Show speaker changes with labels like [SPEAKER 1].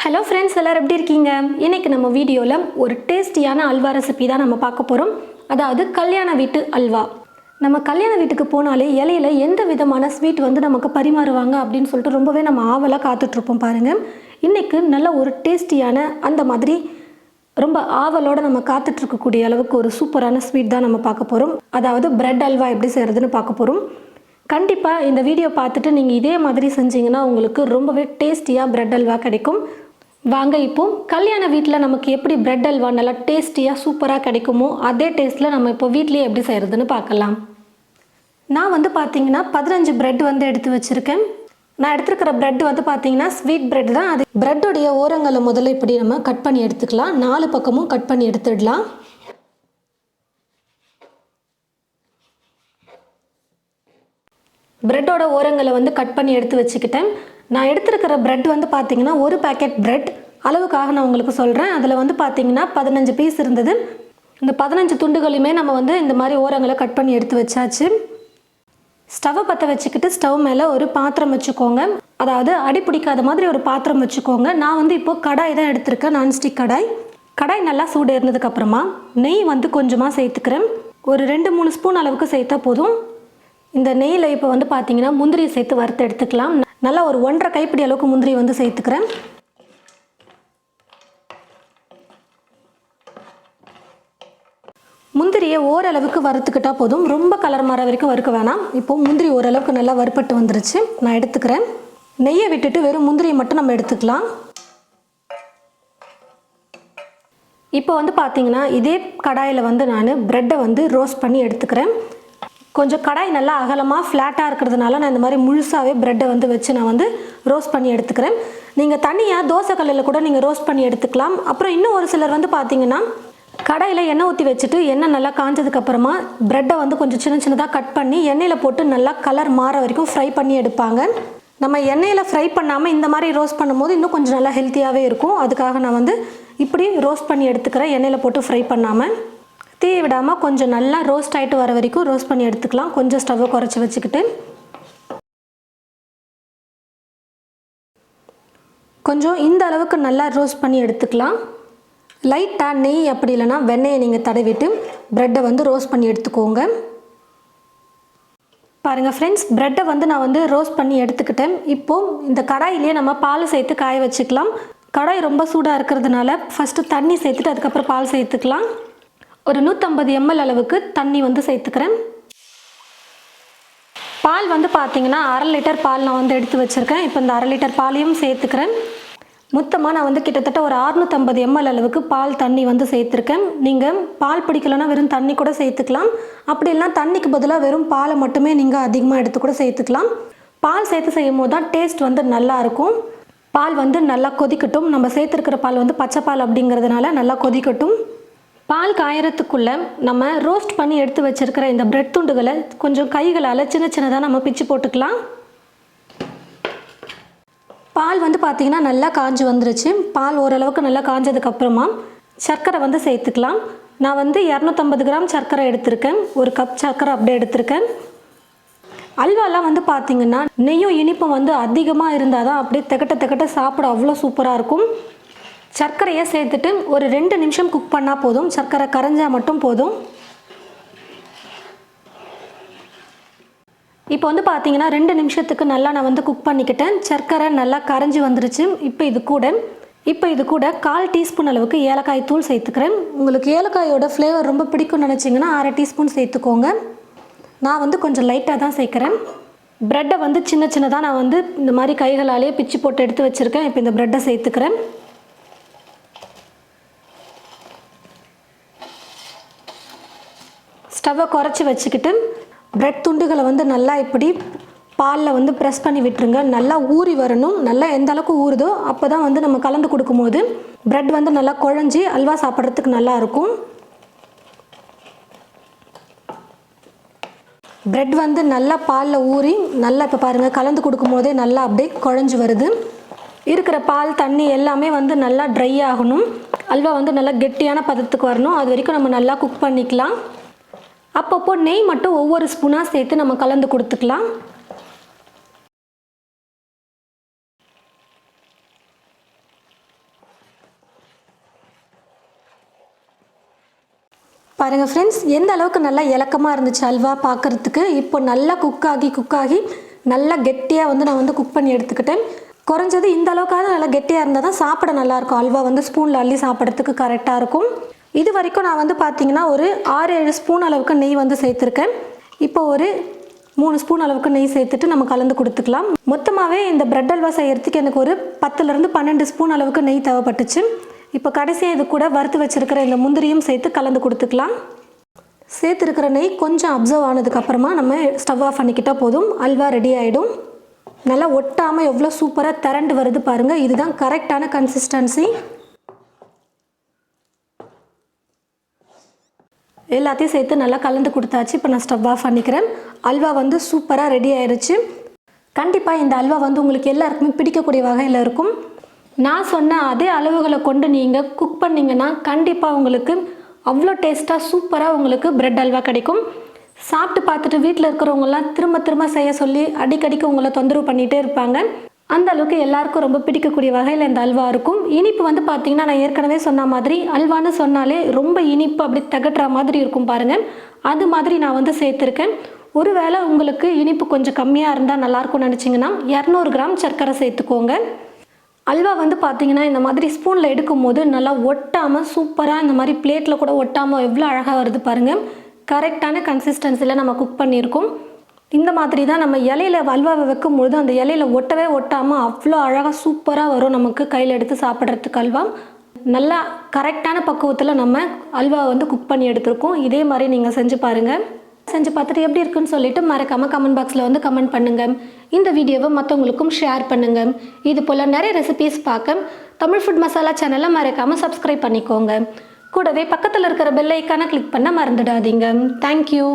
[SPEAKER 1] Hello friends, எல்லாரும் எப்படி இருக்கீங்க? இன்னைக்கு நம்ம வீடியோவில் ஒரு டேஸ்டியான அல்வா ரெசிபி தான் நம்ம பார்க்க போகிறோம். அதாவது கல்யாண வீட்டு அல்வா. நம்ம கல்யாண வீட்டுக்கு போனாலே இலையில எந்த விதமான ஸ்வீட் நமக்கு பரிமாறுவாங்க அப்படின்னு சொல்லிட்டு ரொம்பவே நம்ம ஆவலாக காத்துட்ருப்போம் பாருங்கள். இன்றைக்கு நல்ல ஒரு டேஸ்டியான அந்த மாதிரி ரொம்ப ஆவலோடு நம்ம காத்துட்ருக்கக்கூடிய அளவுக்கு ஒரு சூப்பரான ஸ்வீட் தான் நம்ம பார்க்க போகிறோம். அதாவது பிரெட் அல்வா எப்படி செய்கிறதுன்னு பார்க்க போகிறோம். கண்டிப்பாக இந்த வீடியோ பார்த்துட்டு நீங்கள் இதே மாதிரி செஞ்சீங்கன்னா உங்களுக்கு ரொம்பவே டேஸ்டியாக பிரெட் அல்வா கிடைக்கும். வாங்க இப்போ கல்யாண வீட்டில் நமக்கு எப்படி பிரெட் அல்வா நல்லா டேஸ்டியாக சூப்பராக கிடைக்குமோ அதே டேஸ்ட்டில் நம்ம இப்போ வீட்லேயே எப்படி செய்கிறதுன்னு பார்க்கலாம். நான் பார்த்தீங்கன்னா 15 பிரெட் எடுத்து வச்சுருக்கேன். நான் எடுத்துருக்கிற பிரெட் பார்த்தீங்கன்னா ஸ்வீட் பிரெட் தான். அது பிரெட்டோடைய ஓரங்களை முதல்ல இப்படி நம்ம கட் பண்ணி எடுத்துக்கலாம். 4 பக்கமும் கட் பண்ணி எடுத்துடலாம். பிரெட்டோட ஓரங்களை கட் பண்ணி எடுத்து வச்சுக்கிட்டேன். நான் எடுத்துருக்கிற பிரெட் பார்த்தீங்கன்னா ஒரு பேக்கெட் பிரெட் அளவுக்காக நான் உங்களுக்கு சொல்கிறேன். அதில் பார்த்தீங்கன்னா 15 பீஸ் இருந்தது. இந்த 15 துண்டுகளையுமே நம்ம இந்த மாதிரி ஓரங்களை கட் பண்ணி எடுத்து வச்சாச்சு. ஸ்டவ்வை பற்ற வச்சுக்கிட்டு ஸ்டவ் மேலே ஒரு பாத்திரம் வச்சுக்கோங்க. அதாவது அடி பிடிக்காத மாதிரி ஒரு பாத்திரம் வச்சுக்கோங்க. நான் இப்போது கடாய் தான் எடுத்திருக்கேன், நான்ஸ்டிக் கடாய். கடாய் நல்லா சூடு இருந்ததுக்கப்புறமா நெய் கொஞ்சமாக சேர்த்துக்கிறேன். ஒரு 2-3 ஸ்பூன் அளவுக்கு சேர்த்தா போதும். இந்த நெய்யில் இப்போ பார்த்தீங்கன்னா முந்திரியை சேர்த்து வறுத்து எடுத்துக்கலாம். நல்லா ஒரு 1.5 கைப்பிடி அளவுக்கு முந்திரி சேர்த்துக்கிறேன். முந்திரியை ஓரளவுக்கு வறுத்துக்கிட்டால் போதும், ரொம்ப கலர் மாற வரைக்கும் வறுக்க வேணாம். இப்போது முந்திரி ஓரளவுக்கு நல்லா வறுப்பட்டு வந்துருச்சு. நான் எடுத்துக்கிறேன். நெய்யை விட்டுட்டு வெறும் முந்திரியை மட்டும் நம்ம எடுத்துக்கலாம். இப்போ பார்த்தீங்கன்னா இதே கடாயில் நான் ப்ரெட்டை ரோஸ்ட் பண்ணி எடுத்துக்கிறேன். கொஞ்சம் கடாய் நல்லா அகலமாக ஃப்ளாட்டாக இருக்கிறதுனால நான் இந்த மாதிரி முழுசாகவே ப்ரெட்டை வச்சு நான் ரோஸ்ட் பண்ணி எடுத்துக்கிறேன். நீங்கள் தனியாக தோசை கல்லில் கூட நீங்கள் ரோஸ்ட் பண்ணி எடுத்துக்கலாம். அப்புறம் இன்னும் ஒரு சிலர் பார்த்தீங்கன்னா கடாயில் எண்ணெய் ஊற்றி வச்சுட்டு எண்ணெய் நல்லா காஞ்சதுக்கப்புறமா ப்ரெட்டை கொஞ்சம் சின்ன சின்னதாக கட் பண்ணி எண்ணெயில் போட்டு நல்லா கலர் மாற வரைக்கும் ஃப்ரை பண்ணி எடுப்பாங்க. நம்ம எண்ணெயில் ஃப்ரை பண்ணாமல் இந்த மாதிரி ரோஸ்ட் பண்ணும்போது இன்னும் கொஞ்சம் நல்லா ஹெல்த்தியாகவே இருக்கும். அதுக்காக நான் இப்படி ரோஸ்ட் பண்ணி எடுத்துக்கிறேன், எண்ணெயில் போட்டு ஃப்ரை பண்ணாமல். தீ விடாமல் கொஞ்சம் நல்லா ரோஸ்ட் ஆகிட்டு வர வரைக்கும் ரோஸ்ட் பண்ணி எடுத்துக்கலாம். கொஞ்சம் ஸ்டவ்வை குறைச்சி வச்சுக்கிட்டு கொஞ்சம் இந்த அளவுக்கு நல்லா ரோஸ்ட் பண்ணி எடுத்துக்கலாம். லைட்டாக நெய் அப்படி இல்லைன்னா வெண்ணெயை நீங்கள் தடவிட்டு ப்ரெட்டை ரோஸ்ட் பண்ணி எடுத்துக்கோங்க. பாருங்கள் ஃப்ரெண்ட்ஸ், ப்ரெட்டை நான் ரோஸ்ட் பண்ணி எடுத்துக்கிட்டேன். இப்போது இந்த கடாயிலேயே நம்ம பால் சேர்த்து காய வச்சுக்கலாம். கடாய் ரொம்ப சூடாக இருக்கிறதுனால ஃபஸ்ட்டு தண்ணி சேர்த்துட்டு அதுக்கப்புறம் பால் சேர்த்துக்கலாம். ஒரு 150 ml அளவுக்கு தண்ணி சேர்த்துக்கிறேன். பால் பார்த்தீங்கன்னா 1/2 லிட்டர் பால் நான் எடுத்து வச்சுருக்கேன். இப்போ இந்த 1/2 லிட்டர் பாலையும் சேர்த்துக்கிறேன். மொத்தமாக நான் கிட்டத்தட்ட ஒரு 650 ml அளவுக்கு பால் தண்ணி சேர்த்துருக்கேன். நீங்கள் பால் பிடிக்கலன்னா வெறும் தண்ணி கூட சேர்த்துக்கலாம். அப்படி இல்லைனா தண்ணிக்கு பதிலாக வெறும் பாலை மட்டுமே நீங்கள் அதிகமாக எடுத்து கூட சேர்த்துக்கலாம். பால் சேர்த்து செய்யும் போது தான் டேஸ்ட் நல்லாயிருக்கும். பால் நல்லா கொதிக்கட்டும். நம்ம சேர்த்துருக்கிற பால் பச்சை பால் அப்படிங்கிறதுனால நல்லா கொதிக்கட்டும். பால் காயறதுக்குள்ளே நம்ம ரோஸ்ட் பண்ணி எடுத்து வச்சுருக்கிற இந்த பிரெட் துண்டுகளை கொஞ்சம் கைகளால் சின்ன சின்னதாக நம்ம பிச்சு போட்டுக்கலாம். பால் பார்த்திங்கன்னா நல்லா காஞ்சி வந்துருச்சு. பால் ஓரளவுக்கு நல்லா காஞ்சதுக்கப்புறமா சர்க்கரை சேர்த்துக்கலாம். நான் 250 கிராம் சர்க்கரை எடுத்திருக்கேன். 1 கப் சர்க்கரை அப்படியே எடுத்திருக்கேன். அல்வாலாம் பார்த்திங்கன்னா நெய்யும் இனிப்பும் அதிகமாக இருந்தால் தான் அப்படியே திகட்ட சாப்பிட அவ்வளோ சூப்பராக இருக்கும். சர்க்கரையை சேர்த்துட்டு ஒரு 2 நிமிஷம் குக் பண்ணால் போதும். சர்க்கரை கரைஞ்சால் மட்டும் போதும். இப்போ பார்த்தீங்கன்னா 2 நிமிஷத்துக்கு நல்லா நான் குக் பண்ணிக்கிட்டேன். சர்க்கரை நல்லா கரைஞ்சி வந்துருச்சு. இப்போ இது கூட 1/4 டீஸ்பூன் அளவுக்கு ஏலக்காய் தூள் சேர்த்துக்கிறேன். உங்களுக்கு ஏலக்காயோட ஃப்ளேவர் ரொம்ப பிடிக்கும்னு நினச்சிங்கன்னா 1/2 டீஸ்பூன் சேர்த்துக்கோங்க. நான் கொஞ்சம் லைட்டாக தான் சேர்க்குறேன். ப்ரெட்டை சின்ன சின்னதாக நான் இந்த மாதிரி கைகளாலேயே பிச்சு போட்டு எடுத்து வச்சுருக்கேன். இப்போ இந்த ப்ரெட்டை சேர்த்துக்கிறேன். ஸ்டவ்வை குறைச்சி வச்சுக்கிட்டு ப்ரெட் துண்டுகளை நல்லா இப்படி பாலில் ப்ரெஸ் பண்ணி விட்டுருங்க. நல்லா ஊறி வரணும். நல்லா எந்த அளவுக்கு ஊறுதோ அப்போ தான் நம்ம கலந்து கொடுக்கும்போது ப்ரெட் நல்லா குழஞ்சி அல்வா சாப்பிட்றதுக்கு நல்லாயிருக்கும். ப்ரெட் நல்லா பாலில் ஊறி நல்லா இப்போ பாருங்கள் கலந்து கொடுக்கும்போதே நல்லா அப்படியே குழஞ்சி வருது. இருக்கிற பால் தண்ணி எல்லாமே நல்லா ட்ரை ஆகணும். அல்வா நல்லா கெட்டியான பதத்துக்கு வரணும். அது வரைக்கும் நம்ம நல்லா குக் பண்ணிக்கலாம். அப்பப்போ நெய் மட்டும் ஒவ்வொரு ஸ்பூனாக சேர்த்து நம்ம கலந்து கொடுத்துக்கலாம். பாருங்கள் ஃப்ரெண்ட்ஸ், எந்த அளவுக்கு நல்லா இலக்கமாக இருந்துச்சு அல்வா பார்க்குறதுக்கு. இப்போ நல்லா குக் ஆகி நல்லா கெட்டியாக வந்து நான் வந்து குக் பண்ணி எடுத்துக்கிட்டேன். குறைஞ்சது இந்த அளவுக்காவது நல்லா கெட்டியாக இருந்தால் தான் சாப்பிட நல்லாயிருக்கும். அல்வா வந்து ஸ்பூனில் அள்ளி சாப்பிட்றதுக்கு கரெக்டாக இருக்கும். இது வரைக்கும் நான் வந்து பார்த்திங்கன்னா ஒரு 6-7 ஸ்பூன் அளவுக்கு நெய் வந்து சேர்த்துருக்கேன். இப்போ ஒரு 3 ஸ்பூன் அளவுக்கு நெய் சேர்த்துட்டு நம்ம கலந்து கொடுத்துக்கலாம். மொத்தமாகவே இந்த பிரெட் அல்வா செய்கிறதுக்கு எனக்கு ஒரு 10லேருந்து 12 ஸ்பூன் அளவுக்கு நெய் தேவைப்பட்டுச்சு. இப்போ கடைசியாக இது கூட வறுத்து வச்சுருக்கிற இந்த முந்திரியும் சேர்த்து கலந்து கொடுத்துக்கலாம். சேர்த்துருக்கிற நெய் கொஞ்சம் அப்சர்வ் ஆனதுக்கப்புறமா நம்ம ஸ்டவ் ஆஃப் பண்ணிக்கிட்டால் போதும். அல்வா ரெடி ஆகிடும். நல்லா ஒட்டாமல் எவ்வளோ சூப்பராக திரண்டு வருது பாருங்கள். இதுதான் கரெக்டான கன்சிஸ்டன்சி. எல்லாத்தையும் சேர்த்து நல்லா கலந்து கொடுத்தாச்சு. இப்போ நான் ஸ்டவ் ஆஃப் பண்ணிக்கிறேன். அல்வா வந்து சூப்பராக ரெடி ஆயிடுச்சு. கண்டிப்பாக இந்த அல்வா வந்து உங்களுக்கு எல்லாருக்குமே பிடிக்கக்கூடிய வகையில் இருக்கும். நான் சொன்ன அதே அளவுகளை கொண்டு நீங்கள் குக் பண்ணிங்கன்னா கண்டிப்பாக உங்களுக்கு அவ்வளோ டேஸ்ட்டாக சூப்பராக உங்களுக்கு பிரெட் அல்வா கிடைக்கும். சாப்பிட்டு பார்த்துட்டு வீட்டில் இருக்கிறவங்களாம் திரும்ப செய்ய சொல்லி அடிக்கடிக்கு உங்களை தொந்தரவு பண்ணிகிட்டே இருப்பாங்க. அந்த அளவுக்கு எல்லாருக்கும் ரொம்ப பிடிக்கக்கூடிய வகையில் இந்த அல்வா இருக்கும். இனிப்பு வந்து பார்த்திங்கன்னா நான் ஏற்கனவே சொன்ன மாதிரி அல்வான்னு சொன்னாலே ரொம்ப இனிப்பு அப்படி தகட்டுற மாதிரி இருக்கும் பாருங்கள். அது மாதிரி நான் வந்து சேர்த்துருக்கேன். ஒருவேளை உங்களுக்கு இனிப்பு கொஞ்சம் கம்மியாக இருந்தால் நல்லாயிருக்கும்னு நினச்சிங்கன்னா 200 கிராம் சர்க்கரை சேர்த்துக்கோங்க. அல்வா வந்து பார்த்திங்கன்னா இந்த மாதிரி ஸ்பூனில் எடுக்கும்போது நல்லா ஒட்டாமல் சூப்பராக இந்த மாதிரி பிளேட்டில் கூட ஒட்டாமல் எவ்வளோ அழகாக வருது பாருங்கள். கரெக்டான கன்சிஸ்டன்சியில் நம்ம குக் பண்ணியிருக்கோம். இந்த மாதிரி தான் நம்ம இலையில அல்வாவை வைக்கும்பொழுது அந்த இலையில ஒட்டவே ஒட்டாமல் அவ்வளோ அழகாக சூப்பராக வரும். நமக்கு கையில் எடுத்து சாப்பிட்றதுக்கு அல்வா நல்லா கரெக்டான பக்குவத்தில் நம்ம அல்வாவை வந்து குக் பண்ணி எடுத்துருக்கோம். இதே மாதிரி நீங்கள் செஞ்சு பாருங்கள். செஞ்சு பார்த்துட்டு எப்படி இருக்குன்னு சொல்லிட்டு மறக்காமல் கமெண்ட் பாக்ஸில் வந்து கமெண்ட் பண்ணுங்கள். இந்த வீடியோவை மற்றவங்களுக்கும் ஷேர் பண்ணுங்கள். இது போல் நிறைய ரெசிபீஸ் பார்க்க தமிழ் ஃபுட் மசாலா சேனலை மறக்காமல் சப்ஸ்கிரைப் பண்ணிக்கோங்க. கூடவே பக்கத்தில் இருக்கிற பெல் ஐக்கானை கிளிக் பண்ண மறந்துடாதீங்க. தேங்க்யூ.